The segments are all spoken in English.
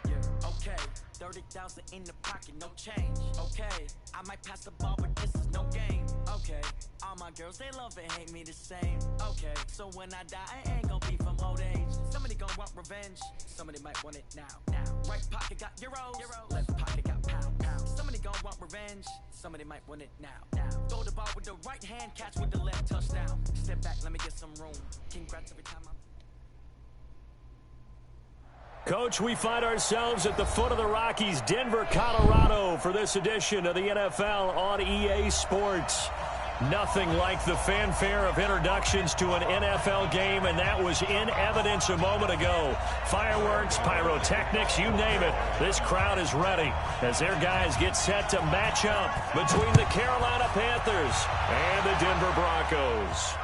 Yeah, okay. 30,000 in the pocket, no change. Okay, I might pass the ball, but this is no game. Okay, all my girls, they love and hate me the same. Okay, so when I die, I ain't gonna be from old age. Somebody gonna want revenge, somebody might want it now. Right pocket got euros, left pocket got pounds. Somebody gonna want revenge, somebody might want it now. Throw the ball with the right hand, catch with the left, touchdown. Step back, let me get some room. Congrats every time I'm... Coach, we find ourselves at the foot of the Rockies, Denver, Colorado, for this edition of the NFL on EA Sports. Nothing like the fanfare of introductions to an NFL game, and that was in evidence a moment ago. Fireworks, pyrotechnics, you name it. This crowd is ready as their guys get set to match up between the Carolina Panthers and the Denver Broncos.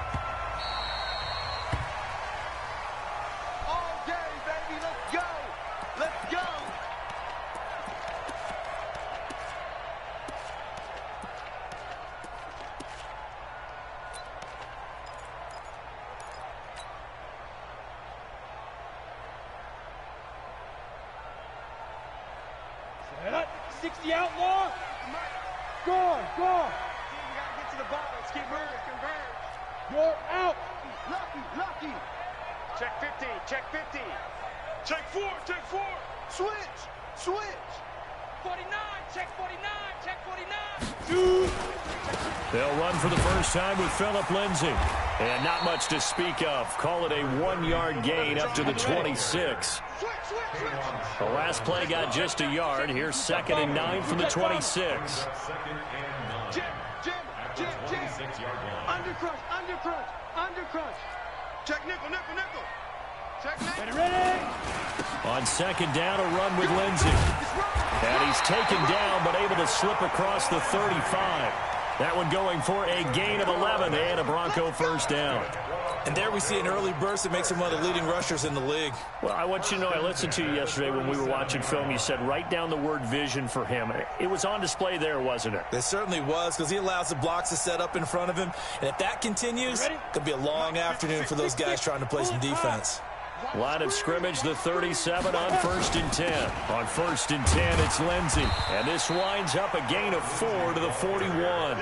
They'll run for the first time with Phillip Lindsay. And not much to speak of. Call it a 1-yard gain up to the 26. The last play got just a yard. Here's 2nd and 9 from the 26. Undercrush. Check nickel. Check nickel. Ready. On 2nd down, a run with Lindsay. And he's taken down, but able to slip across the 35. That one going for a gain of 11 and a Bronco first down. And there we see an early burst that makes him one of the leading rushers in the league. Well, I want you to know, I listened to you yesterday when we were watching film. You said write down the word vision for him. It was on display there, wasn't it? It certainly was, because he allows the blocks to set up in front of him. And if that continues, it could be a long afternoon for those guys trying to play some defense. Line of scrimmage, the 37 on 1st and 10. On 1st and 10, it's Lindsay. And this winds up a gain of 4 to the 41.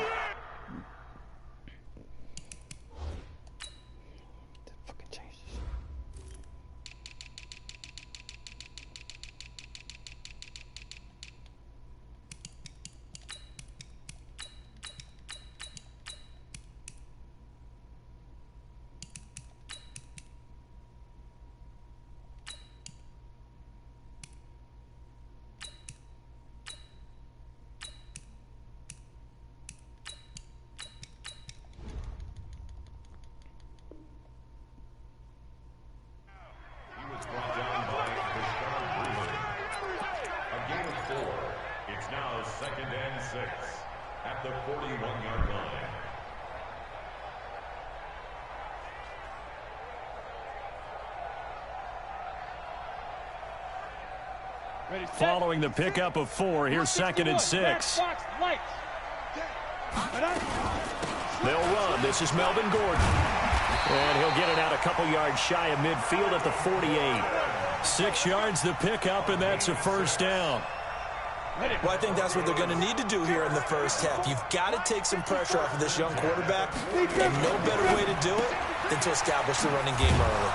Following the pickup of 4, here's 2nd and 6. They'll run. This is Melvin Gordon. And he'll get it out a couple yards shy of midfield at the 48. 6 yards the pickup, and that's a first down. Well, I think that's what they're going to need to do here in the first half. You've got to take some pressure off of this young quarterback, and no better way to do it than to establish the running game early.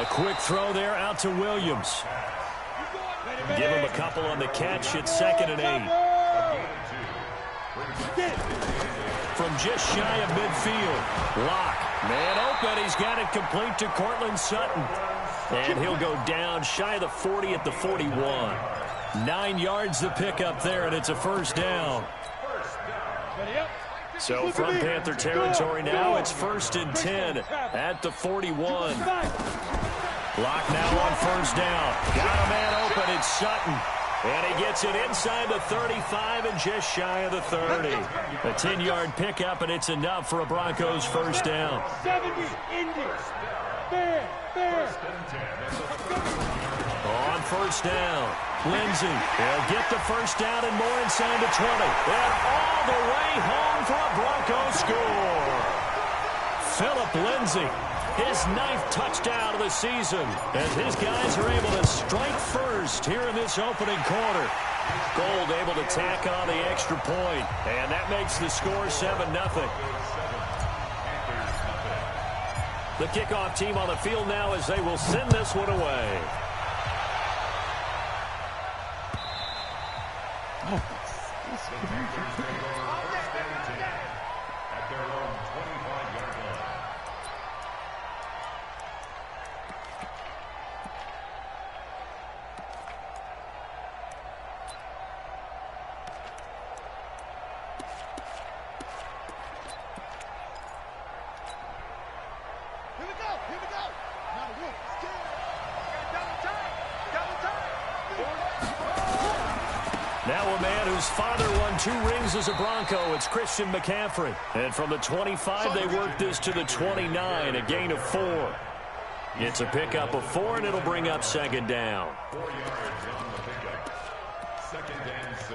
A quick throw there out to Williams. Give him a couple on the catch. It's 2nd and 8. From just shy of midfield, Locke, man open. He's got it complete to Cortland Sutton. And he'll go down shy of the 40 at the 41. 9 yards the pickup there, and it's a first down. So from Panther territory now, it's 1st and 10 at the 41. Locke now on first down. Got a man open. It's Sutton. And he gets it inside the 35 and just shy of the 30. A 10-yard pickup, and it's enough for a Broncos first down. 70, Indy. Fair. On first down, Lindsay. He'll get the first down and more inside the 20. And all the way home for a Broncos score. Phillip Lindsay. His 9th touchdown of the season as his guys are able to score strike first here in this opening quarter. Gold able to tack on the extra point, and that makes the score 7-0. The kickoff team on the field now as they will send this one away. At their own 25-yard line. Here we go. Now the wolf. Double time. Now a man whose father won 2 rings as a Bronco. It's Christian McCaffrey. And from the 25, they work this to the 29, a gain of 4. It's a pickup of 4, and it'll bring up second down. 4 yards on the pickup. Second and 6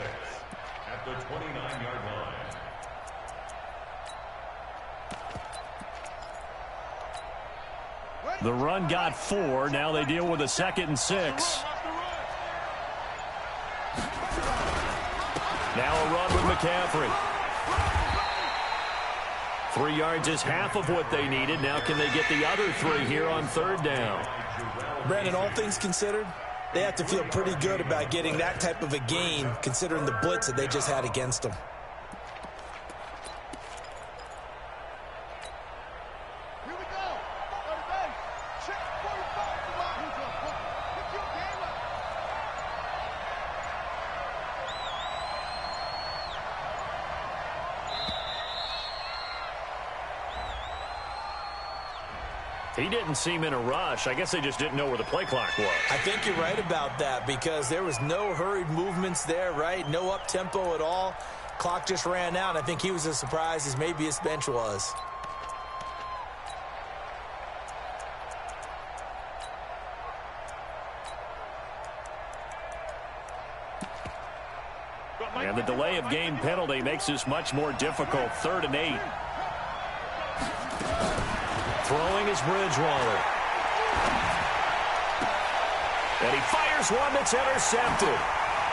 at the 29-yard line. The run got 4. Now they deal with a 2nd and 6. Now a run with McCaffrey. 3 yards is half of what they needed. Now can they get the other 3 here on third down? Brandon, all things considered, they have to feel pretty good about getting that type of a gain, considering the blitz that they just had against them. Here we go. Check 45 to line. Who's up? Pick your game up. He didn't seem in a rush. I guess they just didn't know where the play clock was. I think you're right about that because there was no hurried movements there, right? No up-tempo at all. Clock just ran out. I think he was as surprised as maybe his bench was. And the delay of game penalty makes this much more difficult. 3rd and 8. Throwing is Bridgewater. And he fires one that's intercepted.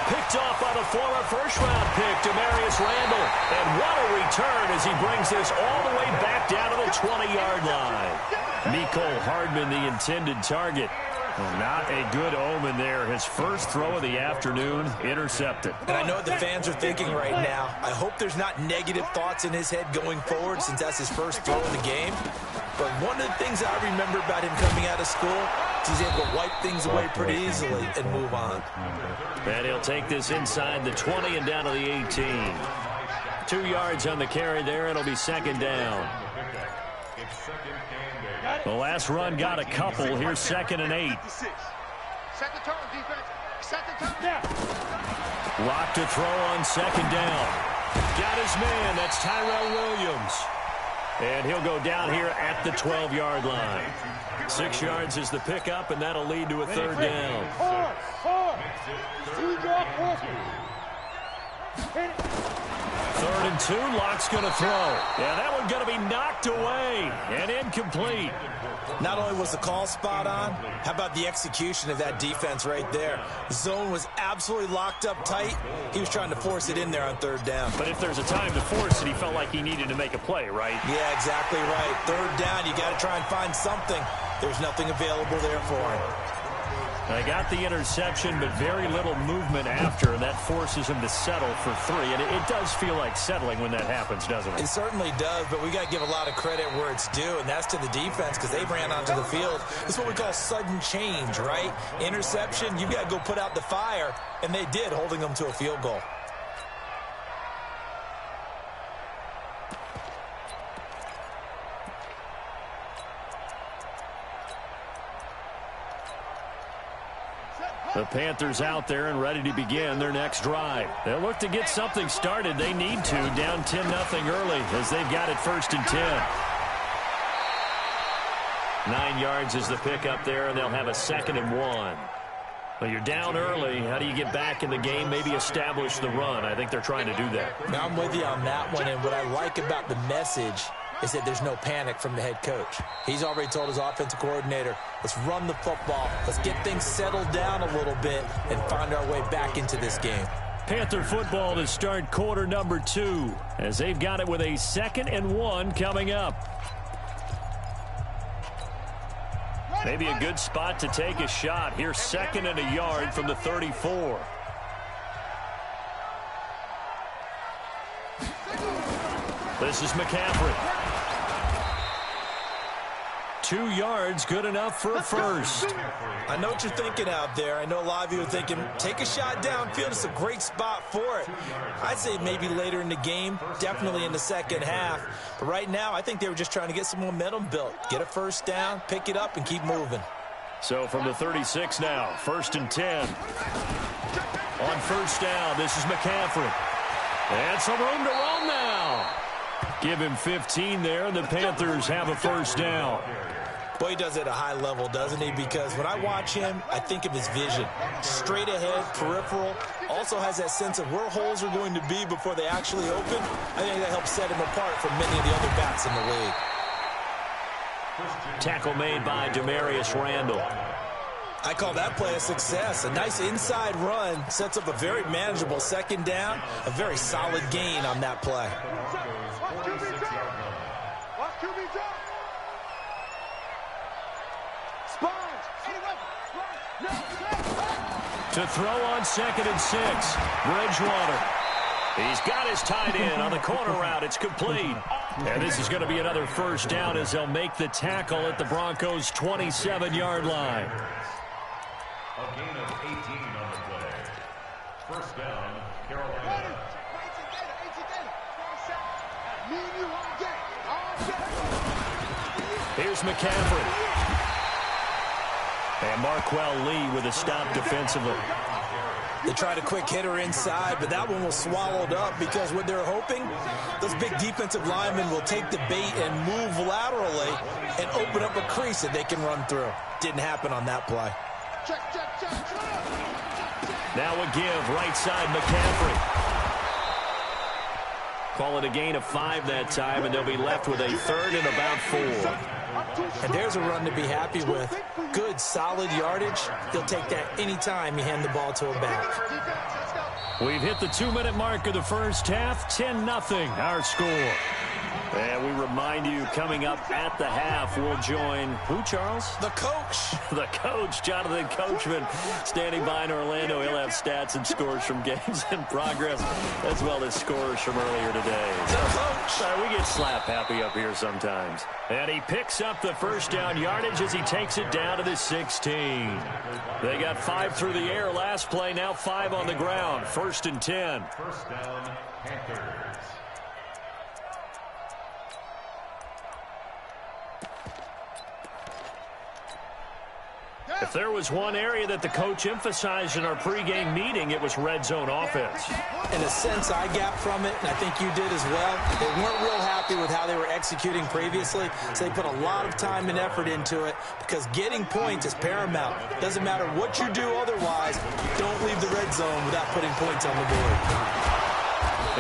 Picked off by the former first-round pick, Demarius Randall. And what a return as he brings this all the way back down to the 20-yard line. Mecole Hardman, the intended target. Well, not a good omen there. His first throw of the afternoon, intercepted. And I know what the fans are thinking right now. I hope there's not negative thoughts in his head going forward since that's his first throw in the game. But one of the things I remember about him coming out of school is he's able to wipe things away pretty easily and move on. And he'll take this inside the 20 and down to the 18. 2 yards on the carry there. It'll be second down. The last run got a couple. Here's 2nd and 8. Set the tone, defense. Set the tone. Lock to throw on second down. Got his man. That's Tyrell Williams. And he'll go down here at the 12-yard line. 6 yards is the pickup, and that'll lead to a third down. 3rd and 2. Lock's going to throw. Yeah, that one's going to be knocked away and incomplete. Not only was the call spot on, how about the execution of that defense right there? The zone was absolutely locked up tight. He was trying to force it in there on third down. But if there's a time to force it, he felt like he needed to make a play, right? Yeah, exactly right. Third down, you got to try and find something. There's nothing available there for him. They got the interception, but very little movement after, and that forces him to settle for 3. And it does feel like settling when that happens, doesn't it? It certainly does, but we got to give a lot of credit where it's due, and that's to the defense because they ran onto the field. It's what we call sudden change, right? Interception, you got to go put out the fire, and they did, holding them to a field goal. The Panthers out there and ready to begin their next drive. They'll look to get something started. They need to, down 10-0 early as they've got it 1st and 10. 9 yards is the pickup there, and they'll have a 2nd and 1. Well, you're down early. How do you get back in the game, maybe establish the run? I think they're trying to do that. Now I'm with you on that one, and what I like about the message is that there's no panic from the head coach. He's already told his offensive coordinator, let's run the football, let's get things settled down a little bit and find our way back into this game. Panther football to start quarter number 2 as they've got it with a 2nd and 1 coming up. Maybe a good spot to take a shot. Here's 2nd and a yard from the 34. This is McCaffrey. 2 yards, good enough for a first. I know what you're thinking out there. I know a lot of you are thinking, take a shot downfield. It's a great spot for it. I'd say maybe later in the game, definitely in the second half. But right now, I think they were just trying to get some momentum built. Get a first down, pick it up, and keep moving. So from the 36 now, 1st and 10. On first down, this is McCaffrey. And some room to roam now. Give him 15 there, and the Panthers have a first down. Boy, he does it at a high level, doesn't he? Because when I watch him, I think of his vision. Straight ahead, peripheral. Also has that sense of where holes are going to be before they actually open. I think that helps set him apart from many of the other backs in the league. Tackle made by Demarius Randall. I call that play a success. A nice inside run sets up a very manageable second down. A very solid gain on that play. To throw on 2nd and 6, Bridgewater. He's got his tight end on the corner route. It's complete. And this is going to be another first down as they'll make the tackle at the Broncos' 27-yard line. A gain of 18 on the play. First down, Carolina. Here's McCaffrey. And Marquell Lee with a stop defensively. They tried a quick hitter inside, but that one was swallowed up because what they're hoping, those big defensive linemen will take the bait and move laterally and open up a crease that they can run through. Didn't happen on that play. Now a give, right side, McCaffrey. Call it a gain of 5 that time, and they'll be left with a 3rd and about 4. And there's a run to be happy with. Good, solid yardage. They'll take that anytime you hand the ball to a back. We've hit the 2-minute mark of the first half. 10-0 our score. And we remind you, coming up at the half, we'll join who, Charles? The coach. The coach, Jonathan Coachman, standing by in Orlando. He'll have stats and scores from games in progress, as well as scores from earlier today. The coach. Sorry, we get slap happy up here sometimes. And he picks up the first down yardage as he takes it down to the 16. They got 5 through the air last play, now 5 on the ground. 1st and 10. First down, Panthers. If there was one area that the coach emphasized in our pregame meeting, it was red zone offense. In a sense, I got from it, and I think you did as well. They weren't real happy with how they were executing previously, so they put a lot of time and effort into it because getting points is paramount. Doesn't matter what you do otherwise, don't leave the red zone without putting points on the board.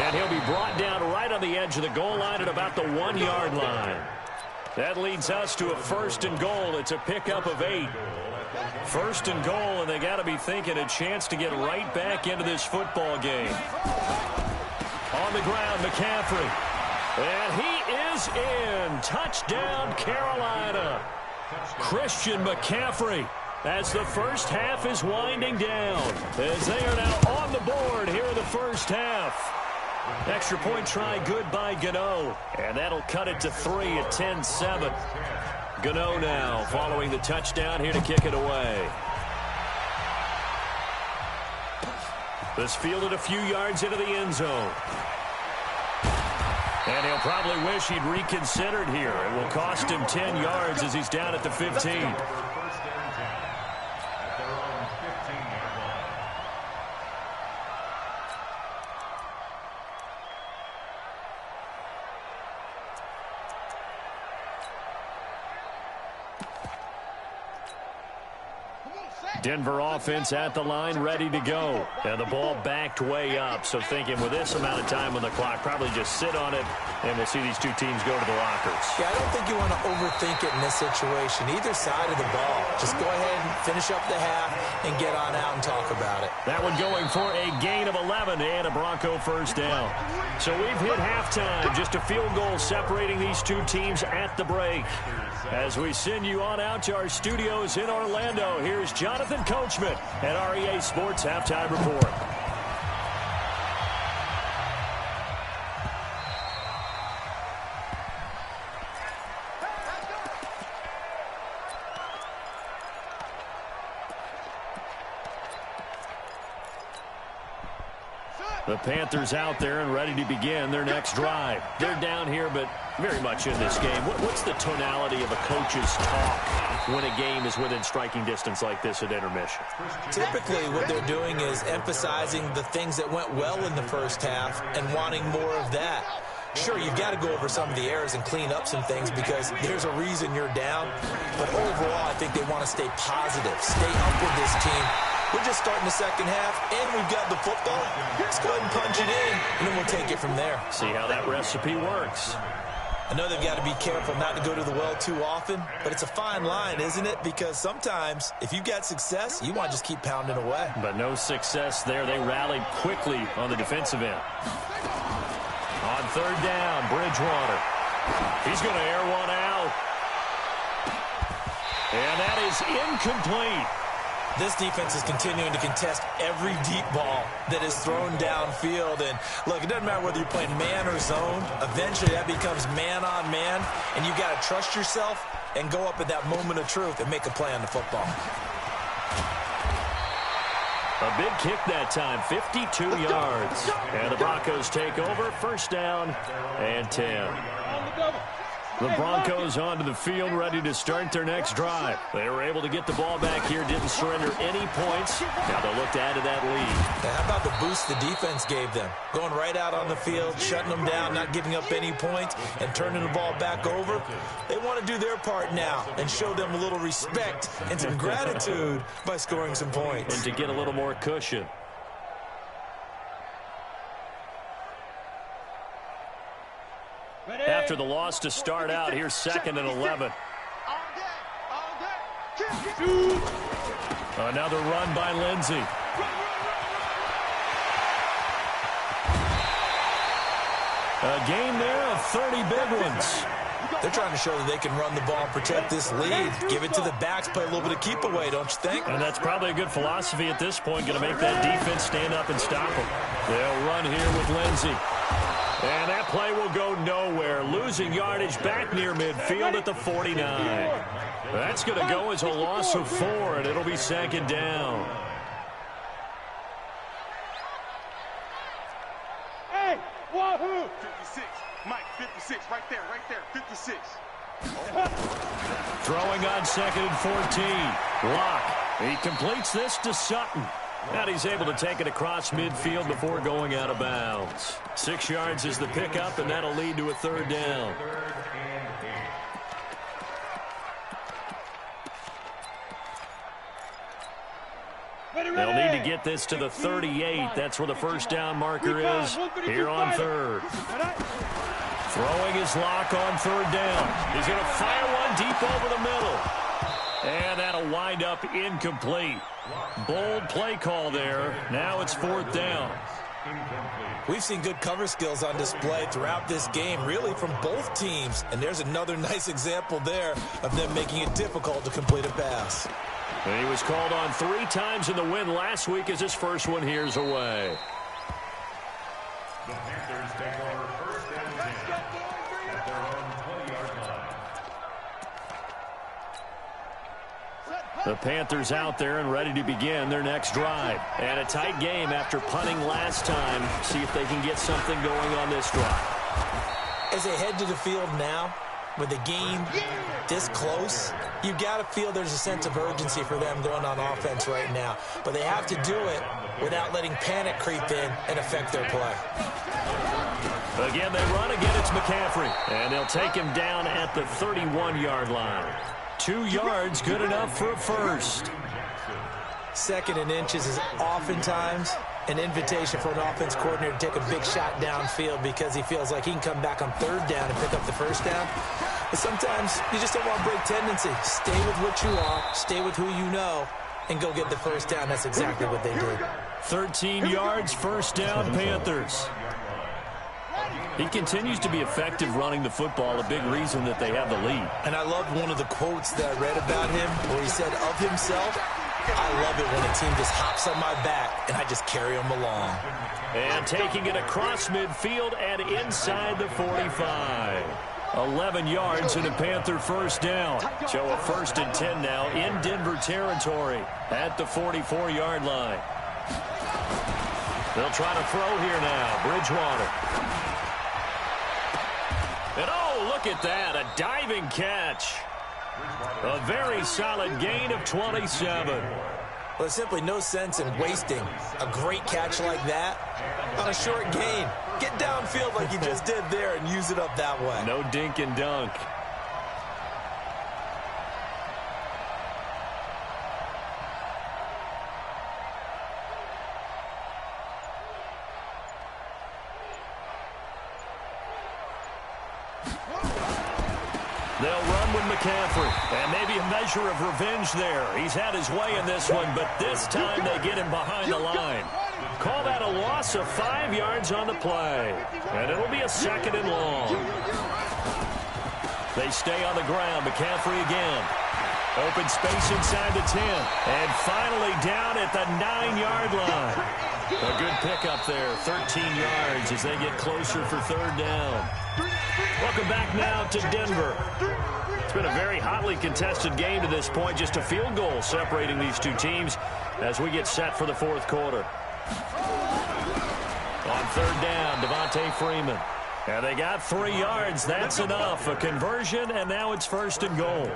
And he'll be brought down right on the edge of the goal line at about the 1-yard line. That leads us to a 1st and goal. It's a pickup of 8. 1st and goal, and they got to be thinking a chance to get right back into this football game. On the ground, McCaffrey. And he is in. Touchdown, Carolina. Christian McCaffrey, as the first half is winding down, as they are now on the board here in the first half. Extra point try good by Gano, and that'll cut it to 3 at 10-7. Gano now following the touchdown here to kick it away. This fielded a few yards into the end zone. And he'll probably wish he'd reconsidered here. It will cost him 10 yards as he's down at the 15. Denver offense at the line, ready to go. And the ball backed way up, so thinking with this amount of time on the clock, probably just sit on it And we'll see these two teams go to the lockers. Yeah, I don't think you want to overthink it in this situation. Either side of the ball. Just go ahead and finish up the half and get on out and talk about it. That one going for a gain of 11 and a Bronco first down. So we've hit halftime. Just a field goal separating these two teams at the break. As we send you on out to our studios in Orlando, here's Jonathan Coachman at REA Sports Halftime Report. The Panthers out there and ready to begin their next drive. They're down here, but very much in this game. What's the tonality of a coach's talk when a game is within striking distance like this at intermission? Typically, what they're doing is emphasizing the things that went well in the first half and wanting more of that. Sure, you've got to go over some of the errors and clean up some things because there's a reason you're down. But overall, I think they want to stay positive, stay up with this team. We're just starting the second half, and we've got the football. Let's go ahead and punch it in, and then we'll take it from there. See how that recipe works. I know they've got to be careful not to go to the well too often, but it's a fine line, isn't it? Because sometimes, if you've got success, you want to just keep pounding away. But no success there. They rallied quickly on the defensive end. On third down, Bridgewater. He's going to air one out. And that is incomplete. This defense is continuing to contest every deep ball that is thrown downfield. And, look, it doesn't matter whether you're playing man or zone. Eventually, that becomes man-on-man, and you've got to trust yourself and go up at that moment of truth and make a play on the football. A big kick that time, 52 yards. And the Broncos take over, first down and 10. The Broncos onto the field, ready to start their next drive. They were able to get the ball back here, didn't surrender any points. Now they'll look to add to that lead. Now, how about the boost the defense gave them? Going right out on the field, shutting them down, not giving up any points, and turning the ball back over. They want to do their part now and show them a little respect and some gratitude by scoring some points. And to get a little more cushion. After the loss to start out, here's 2nd and 11. Another run by Lindsey. A game there of 30 big ones. They're trying to show that they can run the ball and protect this lead. Give it to the backs, play a little bit of keep away, don't you think? And that's probably a good philosophy at this point, going to make that defense stand up and stop them. They'll run here with Lindsey. And that play will go nowhere. Losing yardage back near midfield at the 49. That's going to go as a loss of 4, and it'll be 2nd down. Hey, wahoo! 56, Mike, 56, right there, 56. Throwing on 2nd and 14. Locke. He completes this to Sutton. And he's able to take it across midfield before going out of bounds. 6 yards is the pickup, and that'll lead to a 3rd down. They'll need to get this to the 38. That's where the first down marker is here on 3rd. Throwing his Locke on 3rd down. He's going to fire one deep over the middle. And that'll wind up incomplete. Bold play call there. Now it's 4th down. We've seen good cover skills on display throughout this game, really from both teams. And there's another nice example there of them making it difficult to complete a pass. And he was called on 3 times in the win last week as his first one here's away. The Panthers take over 1st and 10 at their own 20-yard line. The Panthers out there and ready to begin their next drive. And a tight game after punting last time. See if they can get something going on this drive. As they head to the field now, with the game this close, you've got to feel there's a sense of urgency for them going on offense right now. But they have to do it without letting panic creep in and affect their play. Again, they run. Again, it's McCaffrey. And they'll take him down at the 31-yard line. 2 yards, good enough for a first. 2nd and inches is oftentimes an invitation for an offense coordinator to take a big shot downfield because he feels like he can come back on third down and pick up the first down. But sometimes you just don't want to break tendency. Stay with what you are, stay with who you know, and go get the first down. That's exactly what they did. 13 yards, first down, Panthers. He continues to be effective running the football, a big reason that they have the lead. And I love one of the quotes that I read about him where he said of himself, I love it when a team just hops on my back and I just carry them along. And taking it across midfield and inside the 45. 11 yards and a Panther first down. So a 1st and 10 now in Denver territory at the 44-yard line. They'll try to throw here now. Bridgewater. And oh, look at that, a diving catch. A very solid gain of 27. Well, there's simply no sense in wasting a great catch like that on a short gain. Get downfield like you just did there and use it up that way. No dink and dunk. They'll run with McCaffrey, and maybe a measure of revenge there. He's had his way in this one, but this time they get him behind the line. Call that a loss of 5 yards on the play, and it'll be a 2nd and long. They stay on the ground. McCaffrey again. Open space inside the 10, and finally down at the 9-yard line. A good pickup there, 13 yards as they get closer for 3rd down. Welcome back now to Denver. It's been a very hotly contested game to this point. Just a field goal separating these two teams as we get set for the 4th quarter. On 3rd down, Devontae Freeman. And they got 3 yards. That's enough. A conversion, and now it's 1st and goal.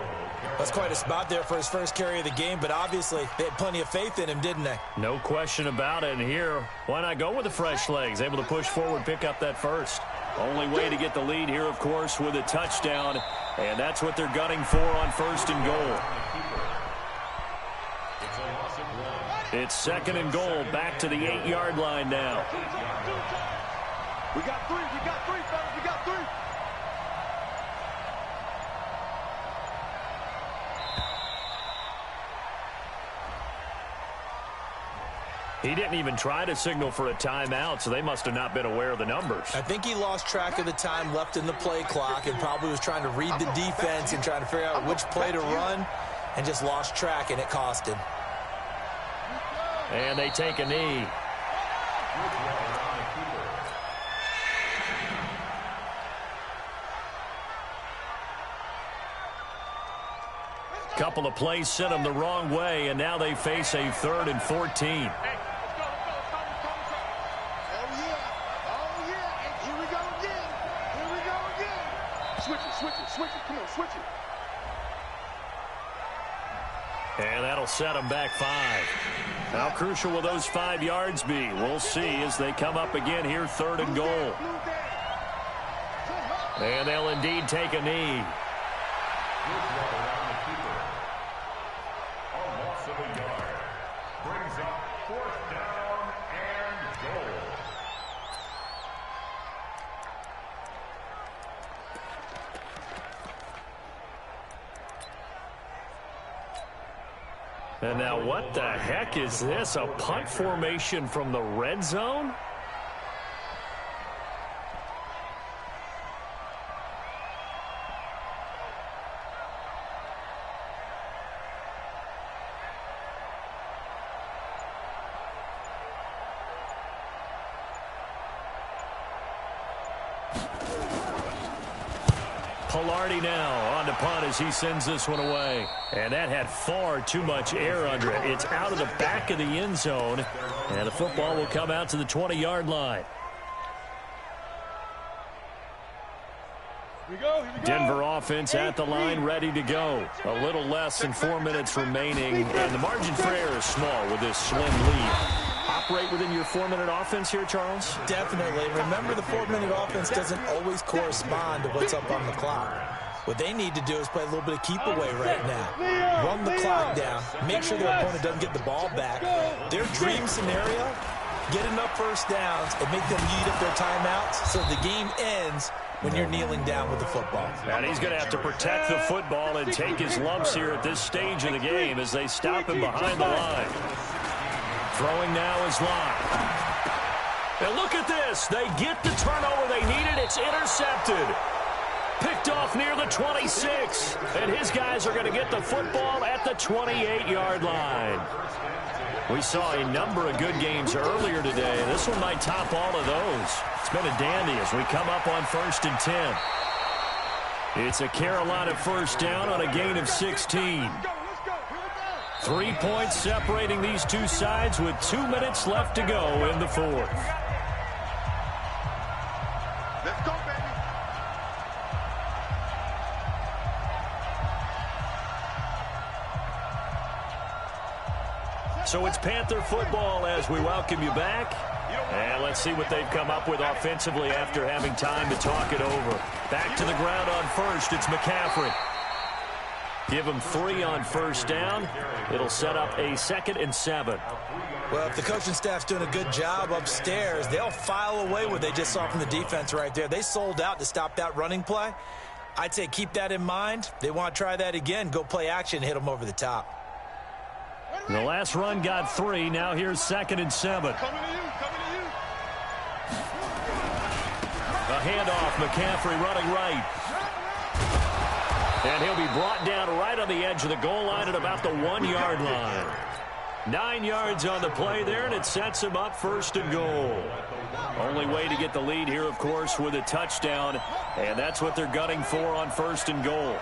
That's quite a spot there for his first carry of the game, but obviously they had plenty of faith in him, didn't they? No question about it. And here, why not go with the fresh legs? Able to push forward, pick up that first. Only way to get the lead here, of course, with a touchdown. And that's what they're gunning for on 1st and goal. It's 2nd and goal, back to the 8-yard line now. We got three, fellas, we got 3. He didn't even try to signal for a timeout, so they must have not been aware of the numbers. I think he lost track of the time left in the play clock and probably was trying to read the defense and trying to figure out which play to run and just lost track, and it cost him. And they take a knee. Couple of plays sent them the wrong way, and now they face a 3rd and 14. Switch it, come on, switch it. And that'll set them back 5. How crucial will those 5 yards be? We'll see as they come up again here, 3rd and goal. And they'll indeed take a knee. Brings up 4th down and goal. And now what the heck is this? A punt formation from the red zone? Pilardi now on to punt as he sends this one away. And that had far too much air under it. It's out of the back of the end zone. And the football will come out to the 20-yard line. Here we go. Denver offense at the line, ready to go. A little less than 4 minutes remaining. And the margin for error is small with this slim lead. Operate within your 4-minute offense here, Charles? Definitely. Remember, the 4-minute offense doesn't always correspond to what's up on the clock. What they need to do is play a little bit of keep away right now. Run the clock down. Make sure their opponent doesn't get the ball back. Their dream scenario get enough first downs, and make them eat up their timeouts so the game ends when you're kneeling down with the football. And he's going to have to protect the football and take his lumps here at this stage of the game as they stop him behind the line. Throwing now is Locke. And look at this. They get the turnover they needed. It's intercepted. Picked off near the 26. And his guys are going to get the football at the 28-yard line. We saw a number of good games earlier today. This one might top all of those. It's been a dandy as we come up on 1st and 10. It's a Carolina first down on a gain of 16. 3 points separating these two sides with 2 minutes left to go in the fourth. Let's go, baby. So it's Panther football as we welcome you back. And let's see what they've come up with offensively after having time to talk it over. Back to the ground on first. It's McCaffrey. Give him 3 on first down. It'll set up a 2nd and 7. Well, if the coaching staff's doing a good job upstairs, they'll file away what they just saw from the defense right there. They sold out to stop that running play. I'd say keep that in mind. They want to try that again. Go play action, hit them over the top. The last run got 3. Now here's 2nd and 7. Coming to you, coming to you. A handoff, McCaffrey running right. And he'll be brought down right on the edge of the goal line at about the 1-yard line. 9 yards on the play there, and it sets him up 1st and goal. Only way to get the lead here, of course, with a touchdown, and that's what they're gunning for on 1st and goal.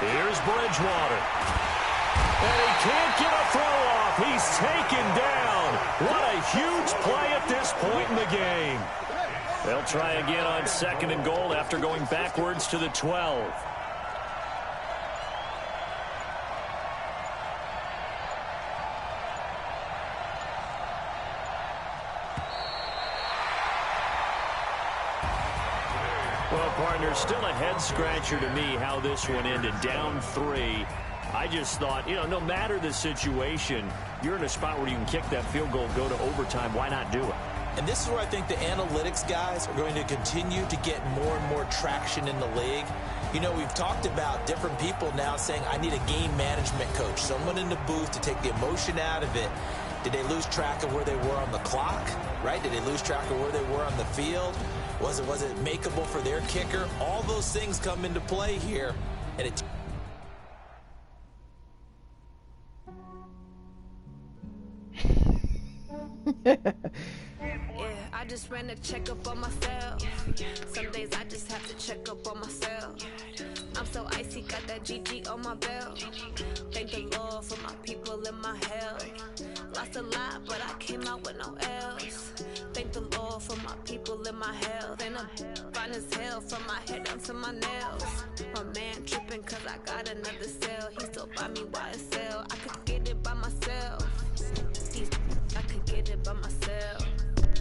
Here's Bridgewater. And he can't get a throw off. He's taken down. What a huge play at this point in the game. They'll try again on 2nd and goal after going backwards to the 12. Well, partner, still a head-scratcher to me how this one ended. Down 3. I just thought, no matter the situation, you're in a spot where you can kick that field goal, go to overtime. Why not do it? And this is where I think the analytics guys are going to continue to get more and more traction in the league. We've talked about different people now saying, I need a game management coach, someone in the booth to take the emotion out of it. Did they lose track of where they were on the clock, right? Did they lose track of where they were on the field? Was it makeable for their kicker? All those things come into play here. And it Yeah, I just ran a checkup on myself. Some days I just have to check up on myself. I'm so icy, got that GG on my belt. Thank the Lord for my people in my health. Lost a lot, but I came out with no else. Thank the Lord for my people in my health. And I'm fine as hell from my head down to my nails. My man tripping cause I got another cell. He still buy me YSL. I could get it by myself. I could get it by myself.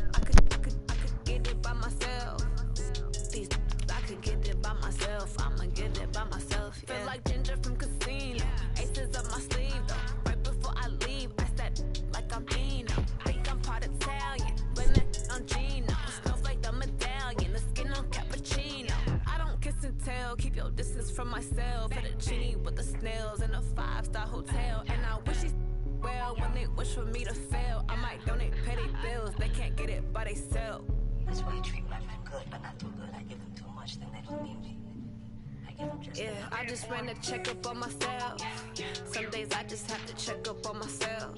I could get it by myself. I could get it by myself. I'ma get it by myself. Yeah. Feel like Ginger from Casino. Aces up my sleeve though. Right before I leave, I said like I'm Dino. Think I'm part Italian, but on Gino. Snowflake the medallion, the skin on cappuccino. I don't kiss and tell. Keep your distance from myself. At a genie with the snails in a 5-star hotel, and I wish he's well when they wish for me to fail. I might donate petty bills. They can't get it by themselves. That's why you treat my friend good, but not too good. I give them too much, then they don't need me. I give them just I just ran a checkup on myself. Some days I just have to check up on myself.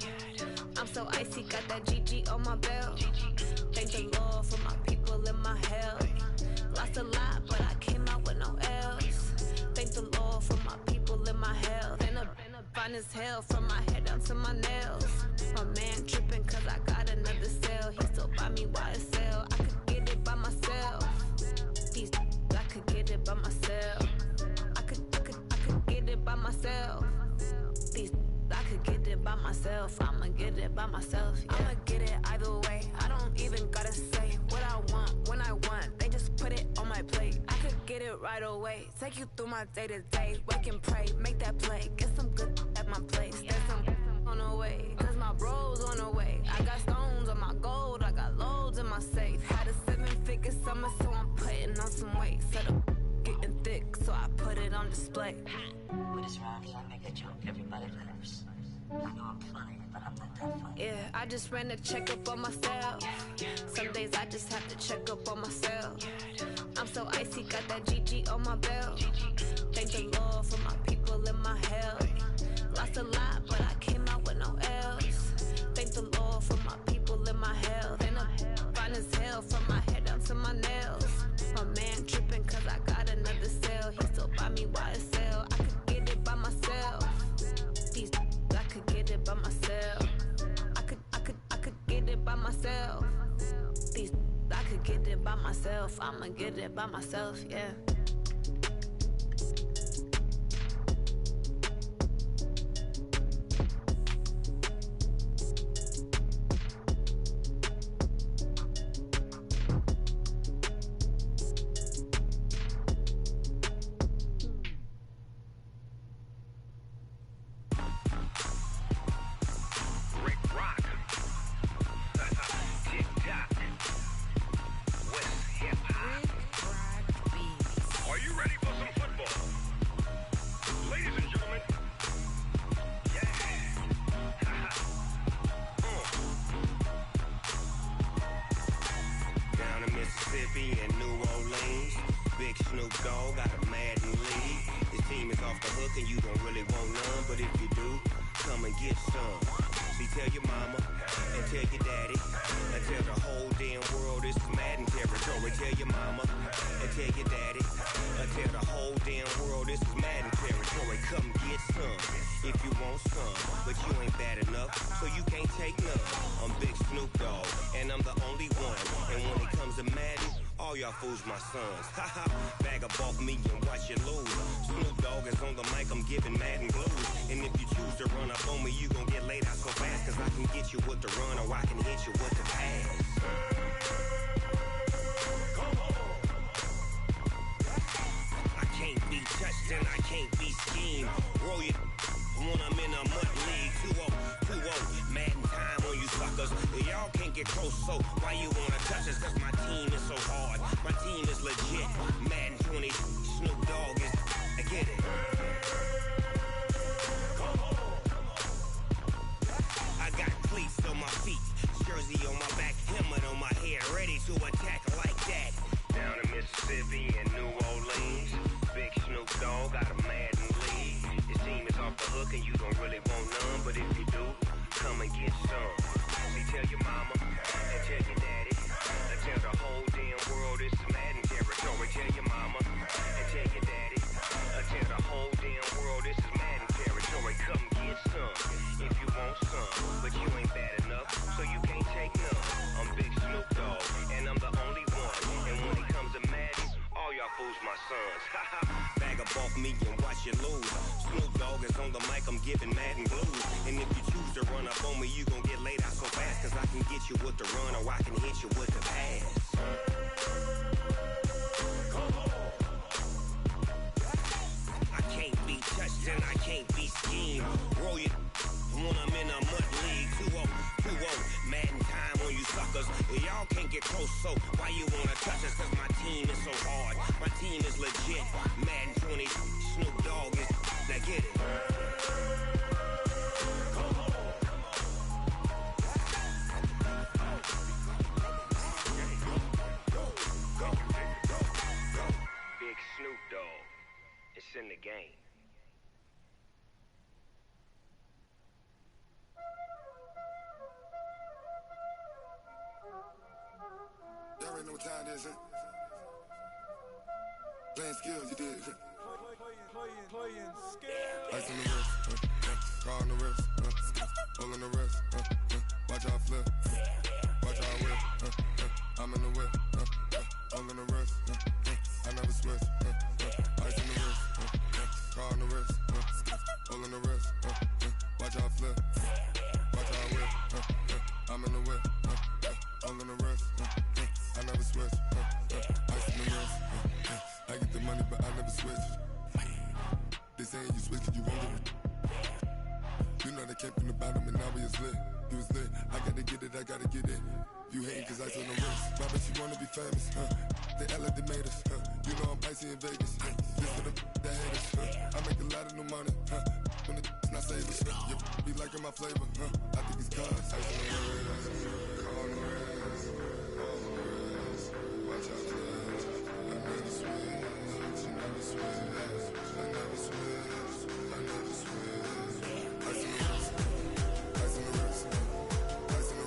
I'm so icy, got that GG on my belt. Thank the Lord for my people in my health. Lost a lot, but I came out with no else. Thank the Lord for my people in my health. And I'm fine as hell from my head down to my nails. My man tripping cause I got another cell. He still buy me YSL. I could get it by myself. I could get it by myself. I could get it by myself. I could get it by myself. I'ma get it by myself. Yeah. I'ma get it either way. I don't even gotta say what I want when I want. They just put it on my plate. I could get it right away. Take you through my day to day. Wake and pray, make that play. Get some good at my place. There's some on the way. Cause my bros on the display. With his rhymes, I make a joke everybody laughs. I know I'm funny, but I'm not that funny. Yeah, I just ran a checkup on myself. Some days I just have to check up on myself. I'm so icy, got that GG on my belt. Thank the Lord for my people in my health. Lost a lot, but I came out with no else. Thank the Lord for my people in my health. And I'm fine as hell from my head down to my nails. My man tripping cause I got another cell. He still buy me YSL. I could get it by myself. These I could get it by myself. I could get it by myself. These I could get it by myself. I'ma get it by myself, yeah. and New Orleans. Big Snoop Dogg got a Madden league. His team is off the hook and you don't really want none, but if you do, come and get some. See, tell your mama and tell your daddy and tell the whole damn world this is Madden territory. Tell your mama and tell your daddy and tell the whole damn world this is Madden territory. Come get some if you want some, but you ain't bad enough, so you can't take none. I'm Big Snoop Dogg and I'm the only one, and when it comes to Madden, all y'all fools my sons. Haha, bag up off me and watch you lose. Snoop Dogg is on the mic, I'm giving Madden blues. And if you choose to run up on me, you gon' get laid out so fast, cause I can get you with the run or I can hit you with the pass. I can't be touched and I can't be schemed. Roll you when I'm in a mud league. 2-0, Madden time on you suckers. Y'all can't get close, so why you wanna touch us? Cause my team is so hard, my team is legit. Madden 20, Snoop Dogg is, I get it. I got cleats on my feet, jersey on my back, helmet on my head, ready to attack like that. Down in Mississippi and New Orleans, Big Snoop Dogg got a Madden league. His team is off the hook and you don't really want none, but if you do, come and get some. See, tell your mama and tell your daddy and tell the whole damn world this is Madden territory. Tell your mama and tell your daddy and tell the whole damn world this is Madden territory. Come get some if you want some, but you ain't bad enough, so you can't take none. I'm Big Snoop Dogg and I'm the only one, and when it comes to Madden, all y'all fools my sons. Haha, bag up off me and watch you lose. Snoop Dogg is on the mic, I'm giving Madden blues. And if you choose to run up on me, you gon' get laid out so fast, cause I can get you with the run or I can hit you with the pass. I can't be touched and I can't be schemed. Roll you when I'm in a mud league. 2-0, Madden time on you suckers. Y'all can't get close, so why you wanna touch us? Cause my team is so hard, my team is legit. Madden 20, Snoop Dogg is, now get it. Big Snoop Dogg, it's in the game. Y'all already know what time it is, huh? Playing skills, you did. Playing skills. Ice on the wrist, car on the wrist, hole in the wrist, watch out flip, watch out whip, I'm in the whip, hole in the wrist, I never switch, ice on the wrist, car on the wrist, hole in the wrist, watch out flip, watch out whip, I'm in the whip, hole in the wrist, I never switch, ice on the wrist, I get the money but I never switch. They saying you switch cause you won't get it. You know they came from the bottom and now we is lit. You was lit, I gotta get it, I gotta get it. You hating cause ice on the wrist. My bitch, you wanna be famous, They act like they made us, You know I'm icy in Vegas, This for the that hate us, I make a lot of new money, When the not saving, You be liking my flavor, I think it's cause ice on the wrist, on the wrist, on the wrist. Watch out, cuz I never switch, you never switch, I never switch, I never switch. Ice on the wrist, ice on the wrist, ice on the wrist, ice on the wrist, ice on the wrist,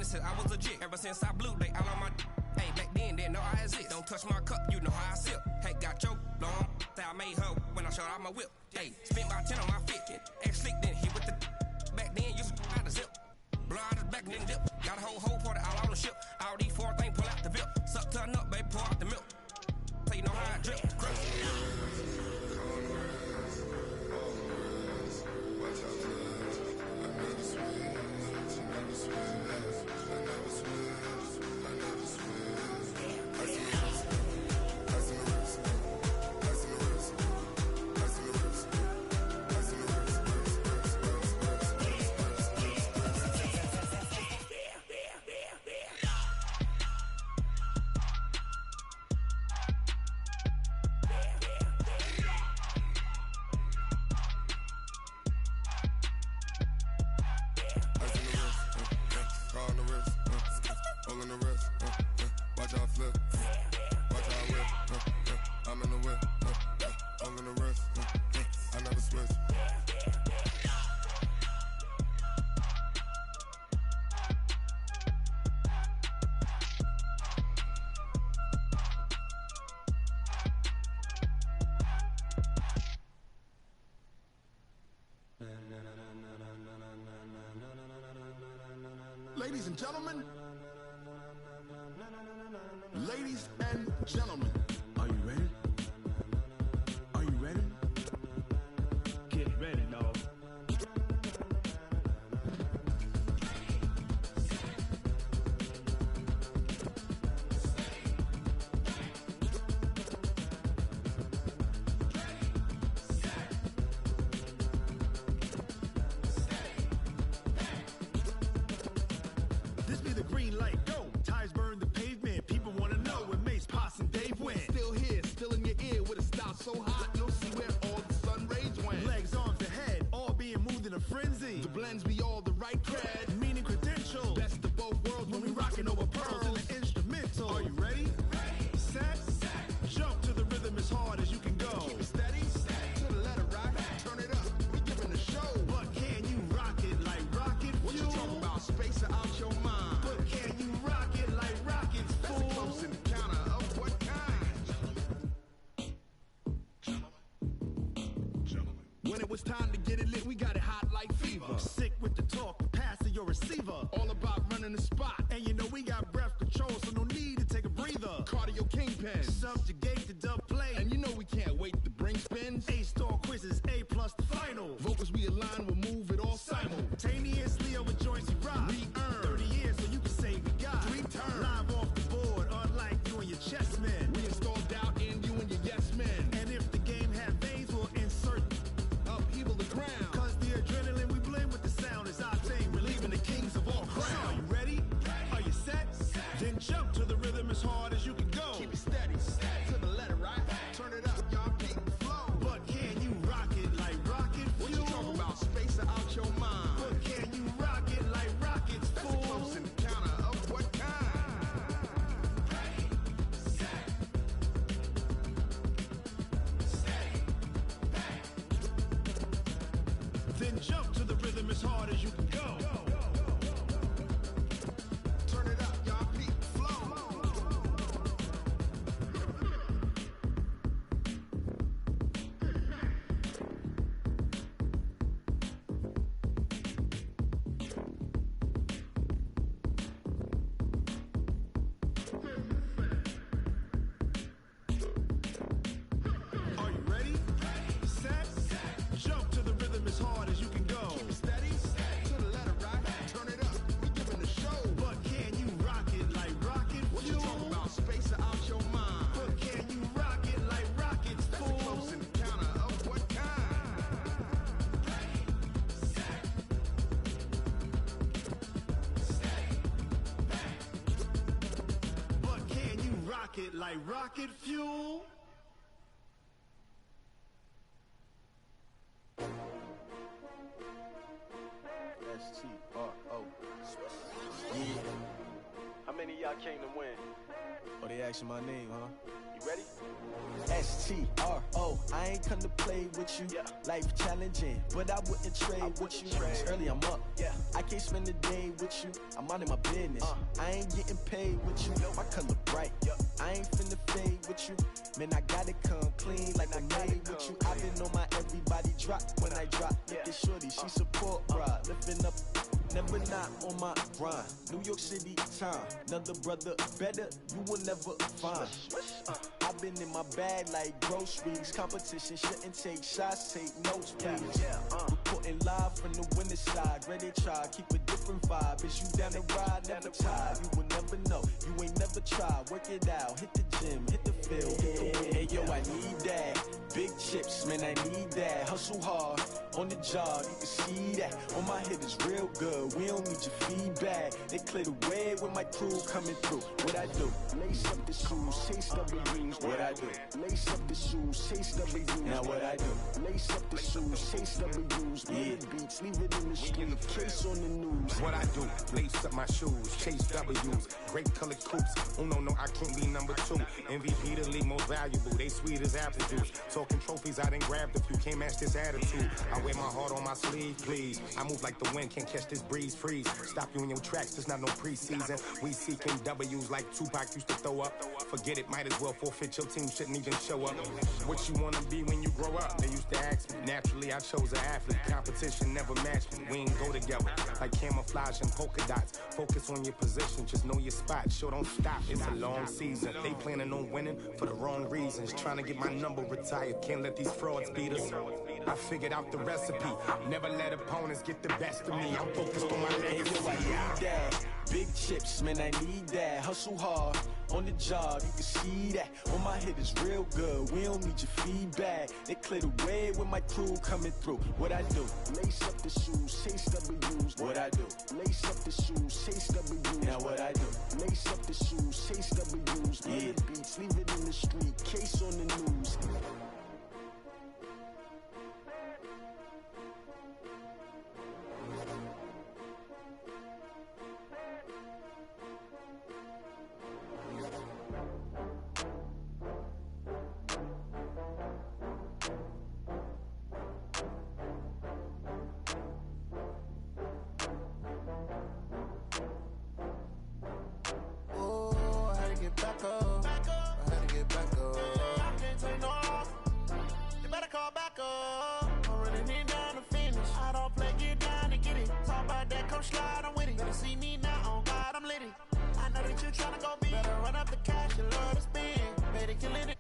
I was legit ever since I blew they all on my hey back then didn't know I exist. Don't touch my cup, you know how I sip. Hey, got choked long that I made her when I showed out my whip. Hey, spent about 10 on my fit. Ex slick then hit with the back then used to out the zip. Blood is back then dip. Got a whole party all on the ship. All these four things pull out the VIP. Suck turn up, baby, pour out the milk. So you know how I drip. Crush. Watch out, cuz I never switch, you never switch. I never switch, I never switch. Ice on the wrist, ice on the wrist, ice on the wrist, ice on the wrist, ice on the wrist, on the wrist, all in the wrist, watch out flip, watch out whip, I'm in the whip, all in the wrist, I never switch. Ladies and gentlemen, ladies and gentlemen, are you ready? Are you ready? Get ready, dog. This be the green light, go. Tires burn the pavement. People wanna know where Mace, Pops, and Dave went. Still here, still in your ear with a style so hot, you'll see where all the sun rays went. Legs, arms, and head, all being moved in a frenzy. The blends be all the right cred, meaning credentials. Best of both worlds when we rockin' over pearls in the instrumental. Are you ready? Set, jump to the rhythm as hard as you can go. Keep it steady, to the letter right. Turn it up, we giving a show. But can you rock it like rocket fuel? What you talking about? Space or out your mind? But can you rock it like rockets, fool? That's a close encounter of what kind? When it was time to get it lit, we got it hot like fever. Sick with the talk, passing your receiver. All about running the spot. And you know we got breath control, so no need to take a breather. Cardio kingpin, subjugate the dub play. And you know we can't wait to bring spins. A-star quizzes, A+ the final. Vocals we align, we'll move it all simultaneously over joints we rock. We earn 30 years, so you can say we got 3 turns. Live off the board, unlike you and your chess men. We install doubt in you and your yes men. And if the game had veins, we'll insert upheaval the ground. Cause the adrenaline we blend with the sound is our thing, relieving the kings of all crowns. Are you ready? Are you set? Then jump to the rhythm as hard as you can go. Keep it steady, to the letter right. Turn it up, y'all keep the flow. But can you rock it like rocket fuel? What you talking about? Space or out your mind? But can you rock it like rockets, fool? That's a close encounter of what kind? Then jump to the rhythm as hard as you can go. Turn it up, y'all peep the flow. it like rocket fuel. S-T-R-O. Yeah. How many of y'all came to win? Oh, they asking my name, huh? You ready? S-T-R-O. I ain't come to play with you. Yeah. Life challenging, but I wouldn't trade with you. It's early, I'm up. Yeah. I can't spend the day with you. I'm minding my business. I ain't getting paid with you. My color bright. I ain't finna fade with you. Man, I gotta come clean like I made with you. I've been on my everybody drop when I drop. Look at shorty, she support, bruh. Lifting up, never not on my grind. New York City time, another brother better, you will never find. I've been in my bag like groceries. Competition shouldn't take shots, take notes, please. Reporting live from the winning side. Ready to try, keep a different vibe. Is you down the ride, never tired. You will never know, you ain't never tried. Work it out, hit the gym, hit the field, hit the win. Hey yo, I need that. Big chips, man, I need that. Hustle hard, on the job, you can see that. On my hit is real good, we don't need your feedback. They clear the way with my crew coming through. What I do? Lace up the shoes, chase W's. What I do? Lace up the shoes, chase W's. Now what I do? Lace up the shoes, chase W's. Yeah. Beats, leave it in the street, case on the news. What I do? Lace up my shoes, chase W's. Great colored coops. Oh no, I can't be number 2. MVP the league most valuable. They sweet as apple juice. Talking trophies, I done grabbed a few. Can't match this attitude. I wear my heart on my sleeve, please. I move like the wind, can't catch this breeze, freeze. Stop you in your tracks, there's not no preseason. We seeking W's like Tupac used to throw up. Forget it, might as well forfeit. Your team shouldn't even show up. What you wanna be when you grow up? They used to ask me. Naturally, I chose an athlete. Competition never matched me. We ain't go together like camouflage and polka dots. Focus on your position, just know your spot. Sure, don't stop, it's a long season. They planning on winning for the wrong reasons. Trying to get my number retired. Can't let these frauds beat us. I figured out the recipe. Never let opponents get the best of me. I'm focused on my legacy. I need that. Big chips, man, I need that. Hustle hard, on the job, you can see that. On my hit is real good, we don't need your feedback. They clear the way with my crew coming through. What I do? Lace up the shoes, chase W's. What I do? Lace up the shoes, chase W's. Now what I do? Lace up the shoes, chase W's. Yeah. Beats, leave it in the street, case on the news. Slide, I'm with it. Better see me now, on God, I'm litty. I know that you tryna go big. Better run up the cash, you love to spend. Better kill it.